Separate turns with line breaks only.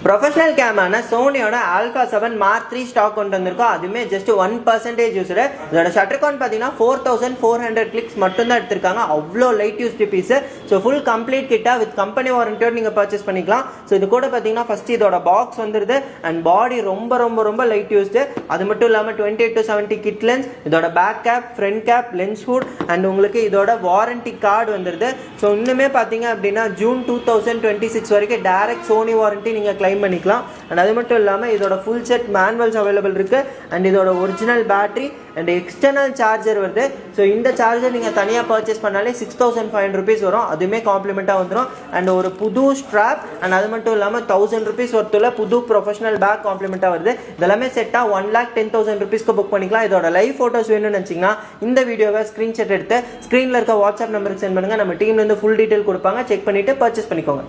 Professional கேமான சோனியோட alpha 7 mark 3 stock கொண்டு வந்திருக்கோம். அதுவுமே ஜஸ்ட் 1% யூஸரு. இதோட ஷட்டர் கவுண்ட் பார்த்தீங்கன்னா 4400 கிளிக்ஸ் மட்டும் தான் எடுத்திருக்காங்க. அவ்வளோ light used piece. So full complete கிட்டா வித் கம்பெனி வாரண்டியோடு நீங்கள் பர்ச்சேஸ் பண்ணிக்கலாம். ஸோ இது கூட பார்த்தீங்கன்னா ஃபஸ்ட்டு இதோட பாக்ஸ் வந்துடுது அண்ட் பாடி ரொம்ப ரொம்ப ரொம்ப லைட் யூஸ்டு. அது மட்டும் இல்லாமல் 28 to 70 கிட் லென்ஸ், இதோட back cap, front cap, lens hood and உங்களுக்கு இதோட வாரண்டி கார்டு வந்துடுது. ஸோ இன்னுமே பார்த்தீங்க அப்படின்னா ஜூன் 2026 வரைக்கும் டைரக்ட் சோனி வாரண்டி நீங்கள் கிளைம் பண்ணிக்கலாம். அண்ட் அது மட்டும் இல்லாமல் இதோட ஃபுல் செட் மேனுவல்ஸ் அவைலபிள் இருக்குது அண்ட் இதோட original battery and external charger வருது. ஸோ இந்த சார்ஜர் நீங்கள் தனியாக பர்ச்சேஸ் பண்ணாலே 6500 rupees வரும். அதுவுமே காம்ப்ளிமெண்ட்டாக வந்துடும். அண்ட் ஒரு புது ஸ்ட்ராப் அண்ட் அது மட்டும் இல்லாமல் 1000 rupees ஒருத்துள்ள புது ப்ரொஃபஷனல் பேக் காம்ப்ளிமெண்ட்டாக வருது. இதெல்லாமே செட்டாக 1,10,000 rupeesக்கு புக் பண்ணிக்கலாம். இதோட லைவ் ஃபோட்டோஸ் வேணும்னு நினச்சிங்கன்னா இந்த வீடியோவை ஸ்க்ரீன்ஷாட் எடுத்து ஸ்க்ரீனில் இருக்க வாட்ஸ்அப் நம்பருக்கு சென்ட் பண்ணுங்கள். நம்ம டீம்லேருந்து ஃபுல் டீட்டெயில் கொடுப்பாங்க. செக் பண்ணிவிட்டு பர்ச்சேஸ் பண்ணிக்கோங்க.